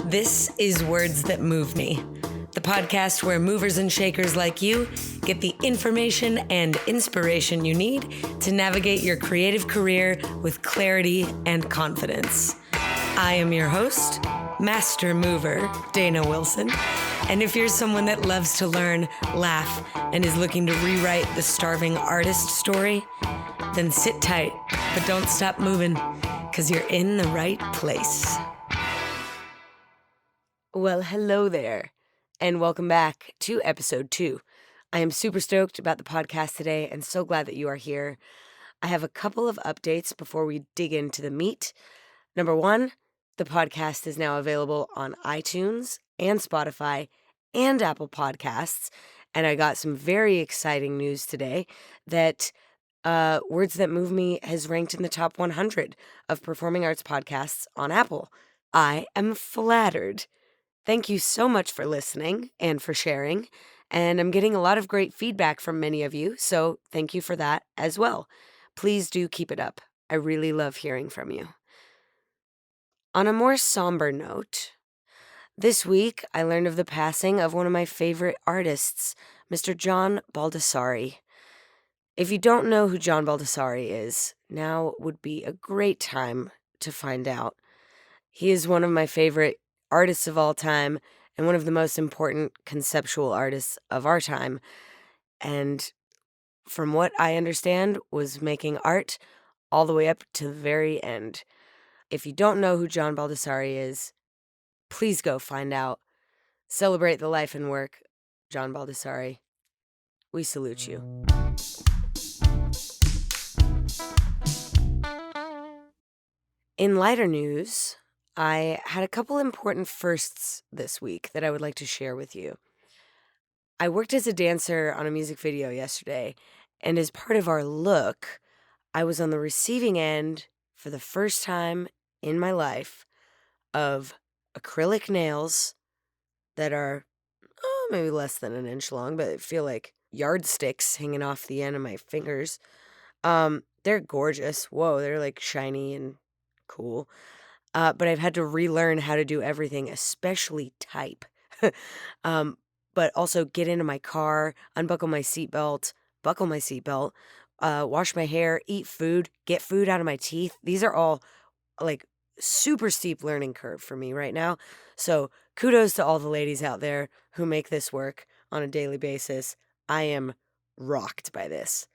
This is Words That Move Me, the podcast where movers and shakers like you get the information and inspiration you need to navigate your creative career with clarity and confidence. I am your host, Master Mover, Dana Wilson. And if you're someone that loves to learn, laugh, and is looking to rewrite the starving artist story, then sit tight, but don't stop moving, because you're in the right place. Well, hello there, and welcome back to episode 2. I am super stoked about the podcast today and so glad that you are here. I have a couple of updates before we dig into the meat. Number 1, the podcast is now available on iTunes and Spotify and Apple Podcasts, and I got some very exciting news today that Words That Move Me has ranked in the top 100 of performing arts podcasts on Apple. I am flattered. Thank you so much for listening and for sharing, and I'm getting a lot of great feedback from many of you, so thank you for that as well. Please do keep it up. I really love hearing from you. On a more somber note, this week I learned of the passing of one of my favorite artists, Mr. John Baldessari. If you don't know who John Baldessari is, now would be a great time to find out. He is one of my favorite artists of all time and one of the most important conceptual artists of our time. And from what I understand, was making art all the way up to the very end. If you don't know who John Baldessari is, please go find out. Celebrate the life and work, John Baldessari. We salute you. In lighter news, I had a couple important firsts this week that I would like to share with you. I worked as a dancer on a music video yesterday, and as part of our look, I was on the receiving end for the first time in my life of acrylic nails that are maybe less than an inch long, but feel like yardsticks hanging off the end of my fingers. They're gorgeous. Whoa, they're like shiny and cool. But I've had to relearn how to do everything, especially type. But also get into my car, unbuckle my seatbelt, buckle my seatbelt, wash my hair, eat food, get food out of my teeth. These are all like super steep learning curve for me right now. So kudos to all the ladies out there who make this work on a daily basis. I am rocked by this.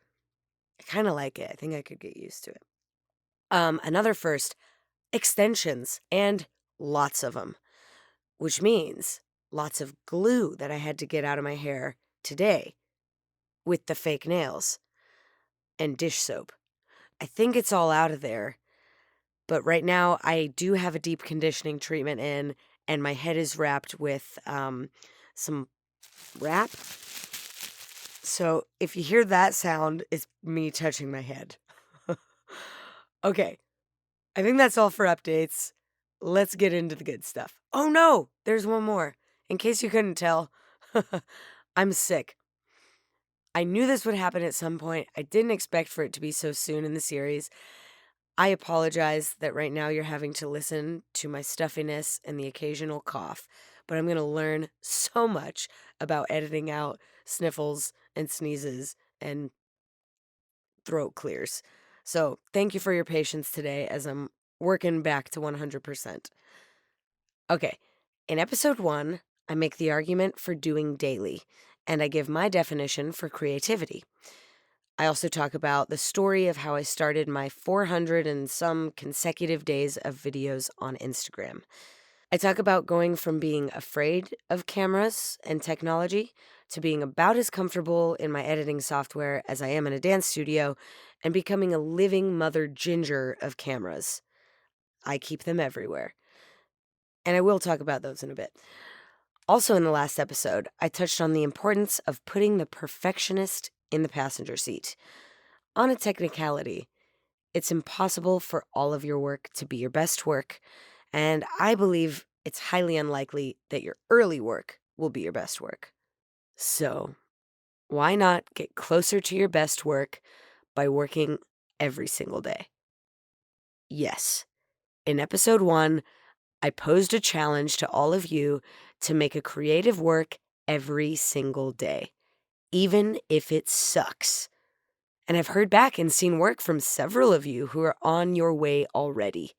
I kind of like it. I think I could get used to it. Another first, extensions, and lots of them, which means lots of glue that I had to get out of my hair today with the fake nails and dish soap. I think it's all out of there, but right now I do have a deep conditioning treatment in, and my head is wrapped with some wrap. So if you hear that sound, it's me touching my head. Okay. I think that's all for updates. Let's get into the good stuff. Oh no, there's one more. In case you couldn't tell, I'm sick. I knew this would happen at some point. I didn't expect for it to be so soon in the series. I apologize that right now you're having to listen to my stuffiness and the occasional cough, but I'm going to learn so much about editing out sniffles and sneezes and throat clears. So thank you for your patience today as I'm working back to 100%. Okay, in episode 1, I make the argument for doing daily, and I give my definition for creativity. I also talk about the story of how I started my 400 and some consecutive days of videos on Instagram. I talk about going from being afraid of cameras and technology to being about as comfortable in my editing software as I am in a dance studio and becoming a living mother ginger of cameras. I keep them everywhere. And I will talk about those in a bit. Also in the last episode, I touched on the importance of putting the perfectionist in the passenger seat. On a technicality, it's impossible for all of your work to be your best work, and I believe it's highly unlikely that your early work will be your best work. So, why not get closer to your best work by working every single day? Yes, In episode 1, I posed a challenge to all of you to make a creative work every single day, even if it sucks. And I've heard back and seen work from several of you who are on your way already.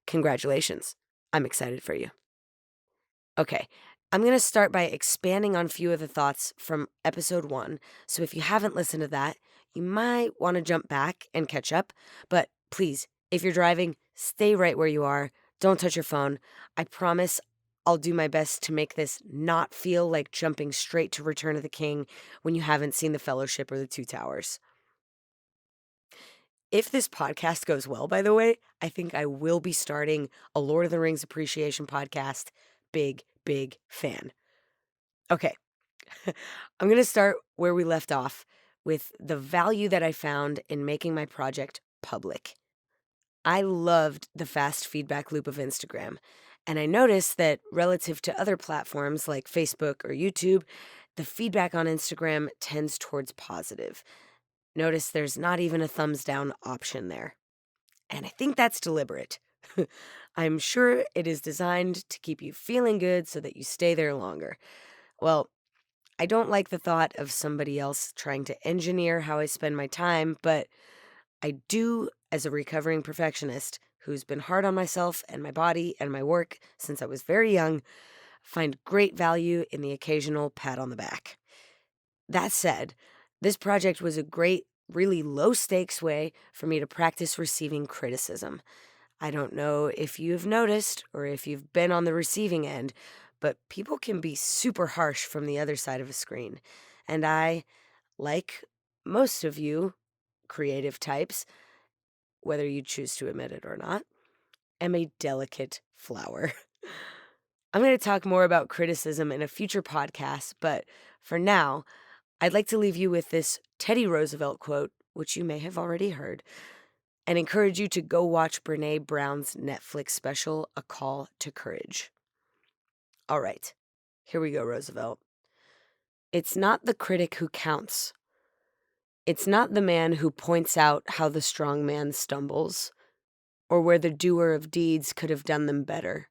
Congratulations. I'm excited for you. Okay, I'm going to start by expanding on a few of the thoughts from episode 1. So if you haven't listened to that, you might want to jump back and catch up. But please, if you're driving, stay right where you are. Don't touch your phone. I promise I'll do my best to make this not feel like jumping straight to Return of the King when you haven't seen The Fellowship or The Two Towers. If this podcast goes well, by the way, I think I will be starting a Lord of the Rings appreciation podcast. Big fan. Okay, I'm going to start where we left off with the value that I found in making my project public. I loved the fast feedback loop of Instagram, and I noticed that relative to other platforms like Facebook or YouTube, the feedback on Instagram tends towards positive. Notice there's not even a thumbs down option there. And I think that's deliberate. I'm sure it is designed to keep you feeling good so that you stay there longer. Well, I don't like the thought of somebody else trying to engineer how I spend my time, but I do, as a recovering perfectionist who's been hard on myself and my body and my work since I was very young, find great value in the occasional pat on the back. That said, this project was a great, really low stakes way for me to practice receiving criticism. I don't know if you've noticed or if you've been on the receiving end, but people can be super harsh from the other side of a screen. And I, like most of you creative types, whether you choose to admit it or not, am a delicate flower. I'm going to talk more about criticism in a future podcast, but for now, I'd like to leave you with this Teddy Roosevelt quote, which you may have already heard, and encourage you to go watch Brene Brown's Netflix special, A Call to Courage. All right, here we go, Roosevelt. It's not the critic who counts. It's not the man who points out how the strong man stumbles, or where the doer of deeds could have done them better.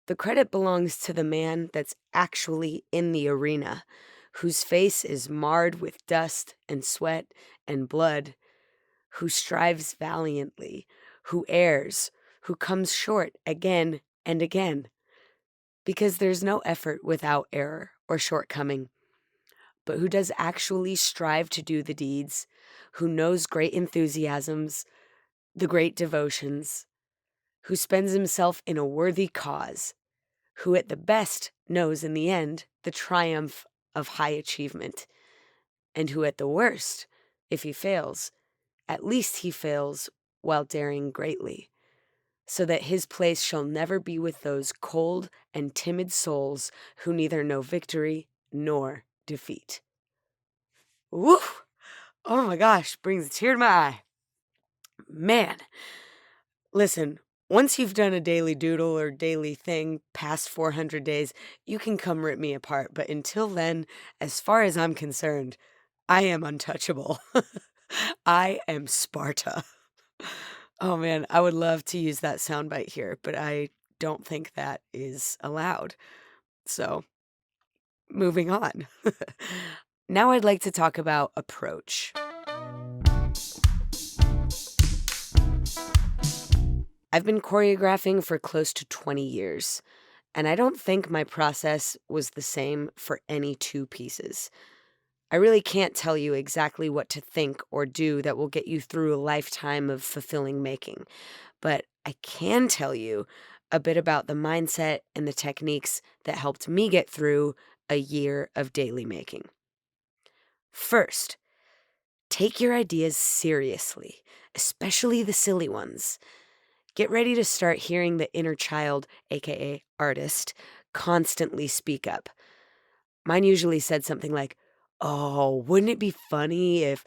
The credit belongs to the man that's actually in the arena, whose face is marred with dust and sweat and blood, who strives valiantly, who errs, who comes short again and again. Because there's no effort without error or shortcoming, but who does actually strive to do the deeds, who knows great enthusiasms, the great devotions, who spends himself in a worthy cause, who at the best knows in the end the triumph of high achievement, and who at the worst, if he fails, at least he fails while daring greatly, so that his place shall never be with those cold and timid souls who neither know victory nor defeat. Woo! Oh my gosh, brings a tear to my eye. Man, listen, once you've done a daily doodle or daily thing past 400 days, you can come rip me apart. But until then, as far as I'm concerned, I am untouchable. I am Sparta. Oh man, I would love to use that soundbite here, but I don't think that is allowed. So, moving on. Now I'd like to talk about approach. I've been choreographing for close to 20 years, and I don't think my process was the same for any two pieces. I really can't tell you exactly what to think or do that will get you through a lifetime of fulfilling making, but I can tell you a bit about the mindset and the techniques that helped me get through a year of daily making. First, take your ideas seriously, especially the silly ones. Get ready to start hearing the inner child, aka artist, constantly speak up. Mine usually said something like, "Oh, wouldn't it be funny if,"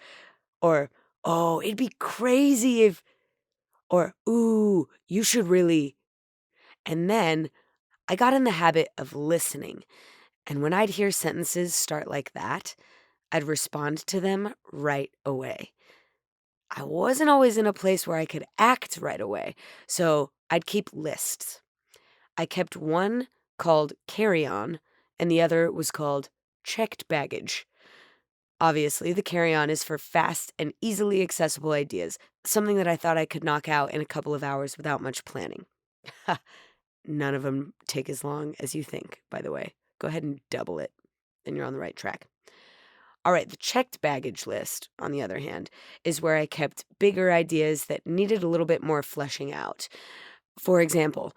or, "Oh, it'd be crazy if," or, "Ooh, you should really." And then I got in the habit of listening. And when I'd hear sentences start like that, I'd respond to them right away. I wasn't always in a place where I could act right away, so I'd keep lists. I kept one called Carry On, and the other was called Checked Baggage. Obviously, the Carry On is for fast and easily accessible ideas, something that I thought I could knock out in a couple of hours without much planning. None of them take as long as you think, by the way. Go ahead and double it, and you're on the right track. All right, the checked baggage list, on the other hand, is where I kept bigger ideas that needed a little bit more fleshing out. For example,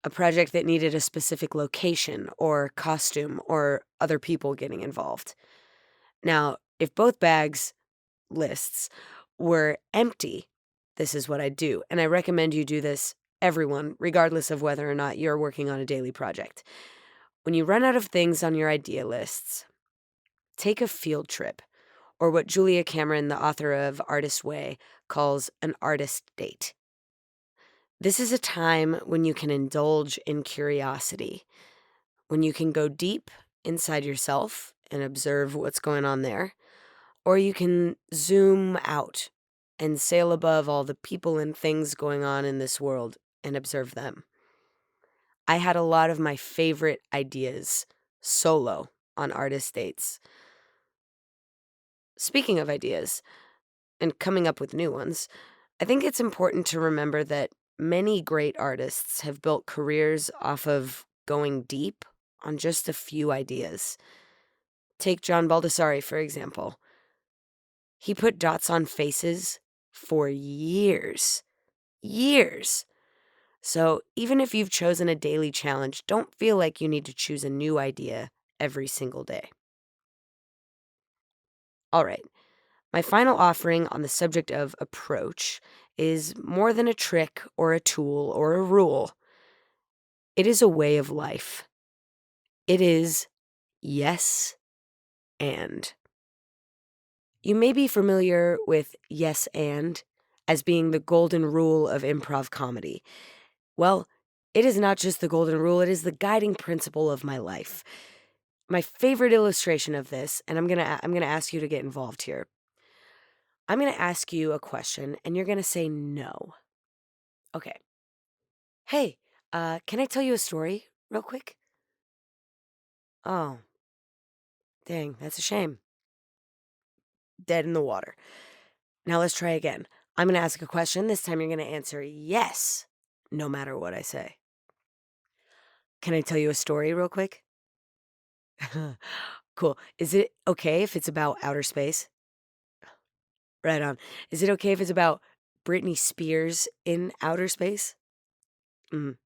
a project that needed a specific location or costume or other people getting involved. Now, if both bags lists were empty, this is what I do. And I recommend you do this, everyone, regardless of whether or not you're working on a daily project. When you run out of things on your idea lists, take a field trip, or what Julia Cameron, the author of Artist's Way, calls an artist date. This is a time when you can indulge in curiosity, when you can go deep inside yourself and observe what's going on there, or you can zoom out and sail above all the people and things going on in this world and observe them. I had a lot of my favorite ideas solo on artist dates. Speaking of ideas and coming up with new ones, I think it's important to remember that many great artists have built careers off of going deep on just a few ideas. Take John Baldessari, for example. He put dots on faces for years. Years. So even if you've chosen a daily challenge, don't feel like you need to choose a new idea every single day. All right, my final offering on the subject of approach is more than a trick or a tool or a rule. It is a way of life. It is yes and. You may be familiar with yes and as being the golden rule of improv comedy. Well, it is not just the golden rule, it is the guiding principle of my life. My favorite illustration of this, and I'm going to ask you to get involved here. I'm going to ask you a question and you're going to say no. Okay. Hey, can I tell you a story real quick? Oh, dang, that's a shame. Dead in the water. Now let's try again. I'm going to ask a question. This time you're going to answer yes, no matter what I say. Can I tell you a story real quick? Cool. Is it okay if it's about outer space? Right on. Is it okay if it's about Britney Spears in outer space? Mm.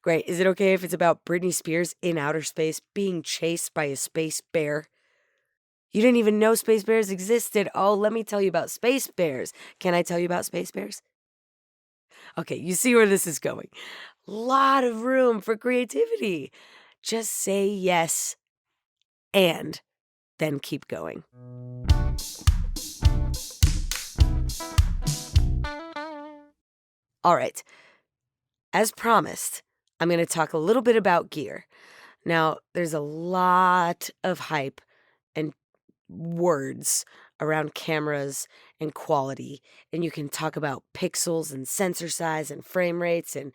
Great. Is it okay if it's about Britney Spears in outer space being chased by a space bear? You didn't even know space bears existed. Oh, let me tell you about space bears. Can I tell you about space bears? Okay, you see where this is going. Lot of room for creativity. Just say yes and then keep going. All right. As promised, I'm going to talk a little bit about gear. Now, there's a lot of hype and words around cameras and quality, and you can talk about pixels and sensor size and frame rates and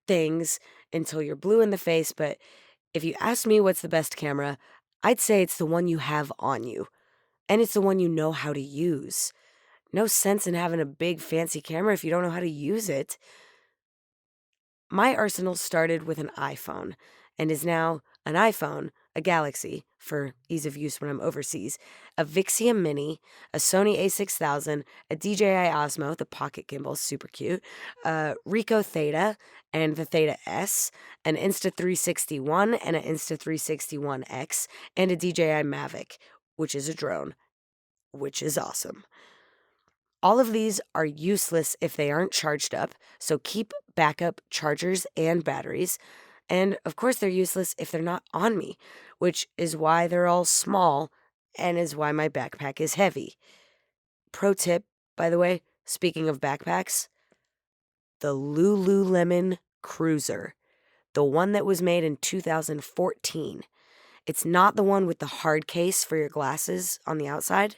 things until you're blue in the face, but if you ask me what's the best camera, I'd say it's the one you have on you, and it's the one you know how to use. No sense in having a big fancy camera if you don't know how to use it. My arsenal started with an iPhone and is now an iPhone, a Galaxy for ease of use when I'm overseas, a Vixia Mini, a Sony a6000, a DJI Osmo, the pocket gimbal, super cute, a Ricoh Theta and the Theta S, an Insta360 and an Insta360 and a DJI Mavic, which is a drone, which is awesome. All of these are useless if they aren't charged up, so keep backup chargers and batteries. And of course, they're useless if they're not on me, which is why they're all small and is why my backpack is heavy. Pro tip, by the way, speaking of backpacks, the Lululemon Cruiser, the one that was made in 2014. It's not the one with the hard case for your glasses on the outside.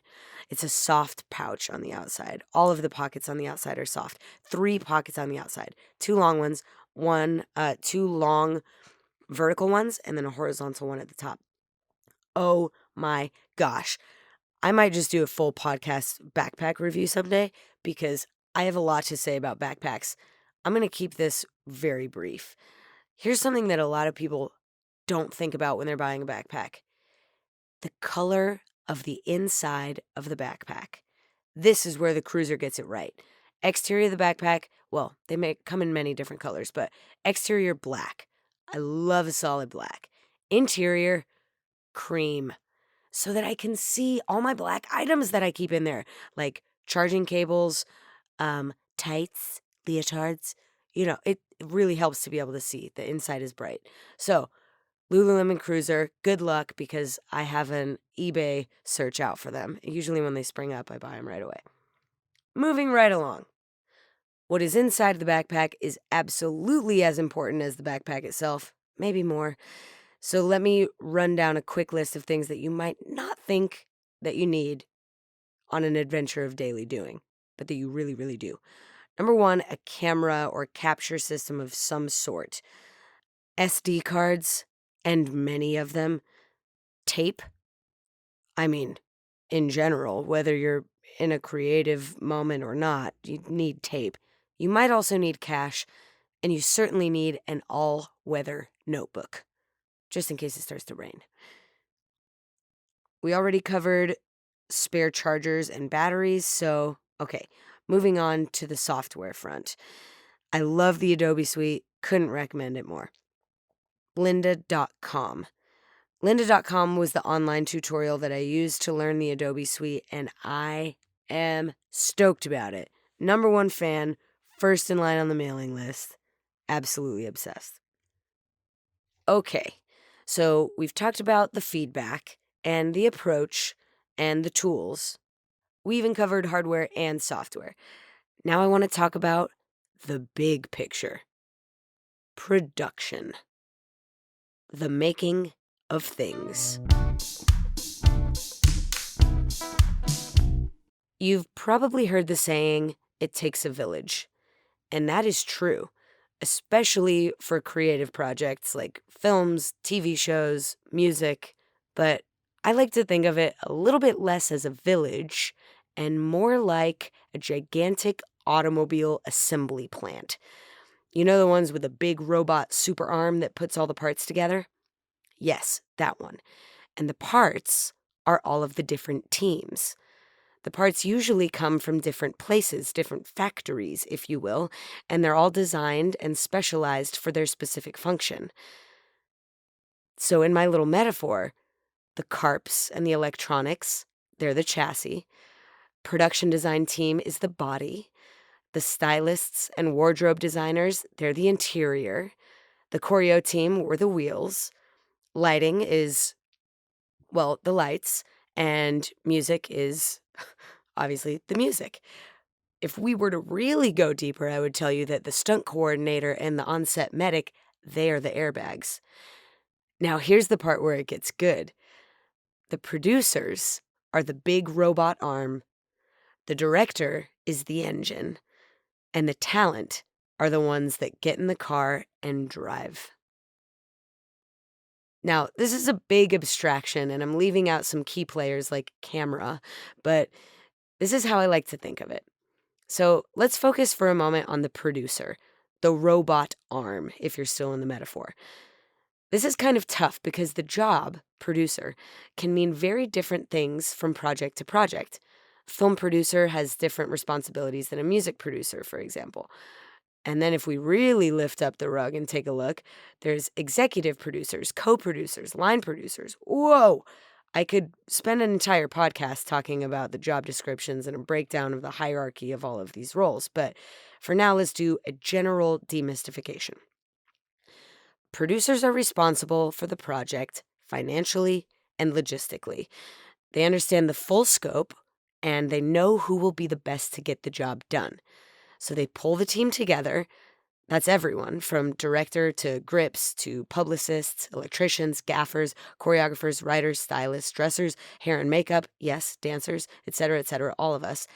It's a soft pouch on the outside. All of the pockets on the outside are soft. 3 pockets on the outside. 2 long ones, 2 long vertical ones, and then a horizontal one at the top. Oh my gosh. I might just do a full podcast backpack review someday because I have a lot to say about backpacks. I'm going to keep this very brief. Here's something that a lot of people don't think about when they're buying a backpack: the color of the inside of the backpack. This is where the Cruiser gets it right. Exterior of the backpack, well, they may come in many different colors, but exterior black. I love a solid black. Interior cream, so that I can see all my black items that I keep in there, like charging cables, tights, leotards. It really helps to be able to see. The inside is bright. So, Lululemon Cruiser, good luck, because I have an eBay search out for them. Usually when they spring up, I buy them right away. Moving right along. What is inside the backpack is absolutely as important as the backpack itself, maybe more. So let me run down a quick list of things that you might not think that you need on an adventure of daily doing, but that you really, really do. Number 1, a camera or capture system of some sort. SD cards, and many of them. Tape. I mean, in general, whether you're in a creative moment or not, you need tape. You might also need cash, and you certainly need an all-weather notebook, just in case it starts to rain. We already covered spare chargers and batteries, so okay, moving on to the software front. I love the Adobe Suite, couldn't recommend it more. Lynda.com. Lynda.com was the online tutorial that I used to learn the Adobe Suite, and I am stoked about it. Number 1 fan, first in line on the mailing list. Absolutely obsessed. Okay, so we've talked about the feedback and the approach and the tools. We even covered hardware and software. Now I want to talk about the big picture: production. The making of things. You've probably heard the saying, "It takes a village." And that is true, especially for creative projects like films, TV shows, music. But I like to think of it a little bit less as a village and more like a gigantic automobile assembly plant. You know, the ones with a big robot super arm that puts all the parts together? Yes, that one. And the parts are all of the different teams. The parts usually come from different places, different factories, if you will, and they're all designed and specialized for their specific function. So in my little metaphor, the carps and the electronics, they're the chassis. Production design team is the body. The stylists and wardrobe designers, they're the interior. The choreo team were the wheels. Lighting is, well, the lights. And music is obviously the music. If we were to really go deeper, I would tell you that the stunt coordinator and the on-set medic, they are the airbags. Now, here's the part where it gets good. The producers are the big robot arm. The director is the engine. And the talent are the ones that get in the car and drive. Now, this is a big abstraction, and I'm leaving out some key players like camera, but this is how I like to think of it. So let's focus for a moment on the producer, the robot arm, if you're still in the metaphor. This is kind of tough because the job, producer, can mean very different things from project to project. Film producer has different responsibilities than a music producer, for example. And then if we really lift up the rug and take a look, there's executive producers, co-producers, line producers. Whoa! I could spend an entire podcast talking about the job descriptions and a breakdown of the hierarchy of all of these roles, but for now, let's do a general demystification. Producers are responsible for the project financially and logistically. They understand the full scope, and they know who will be the best to get the job done. So they pull the team together. That's everyone from director to grips to publicists, electricians, gaffers, choreographers, writers, stylists, dressers, hair and makeup, yes, dancers, etc., all of us.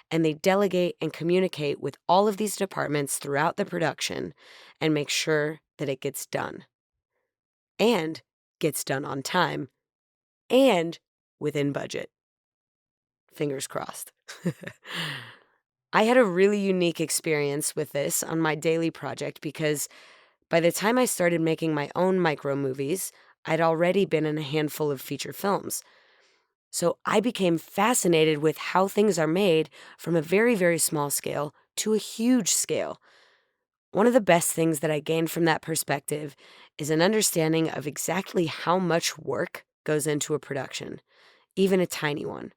And they delegate and communicate with all of these departments throughout the production and make sure that it gets done. And gets done on time. And within budget. Fingers crossed. I had a really unique experience with this on my daily project because by the time I started making my own micro movies, I'd already been in a handful of feature films. So I became fascinated with how things are made from a very, very small scale to a huge scale. One of the best things that I gained from that perspective is an understanding of exactly how much work goes into a production, even a tiny one.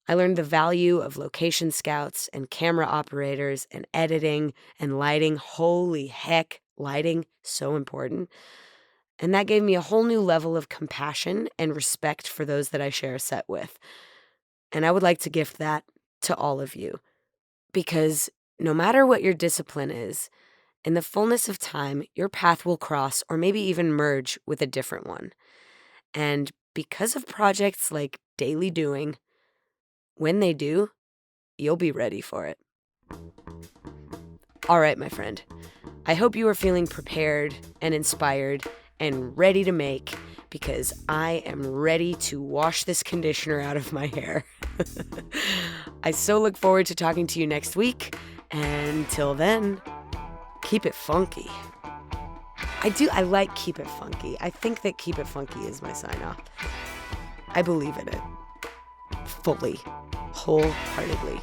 I learned the value of location scouts and camera operators and editing and lighting. Holy heck, lighting, so important. And that gave me a whole new level of compassion and respect for those that I share a set with. And I would like to gift that to all of you. Because no matter what your discipline is, in the fullness of time, your path will cross or maybe even merge with a different one. And because of projects like Daily Doing, when they do, you'll be ready for it. All right, my friend. I hope you are feeling prepared and inspired and ready to make, because I am ready to wash this conditioner out of my hair. I so look forward to talking to you next week. And till then, keep it funky. I like keep it funky. I think that keep it funky is my sign off. I believe in it. Fully. Wholeheartedly.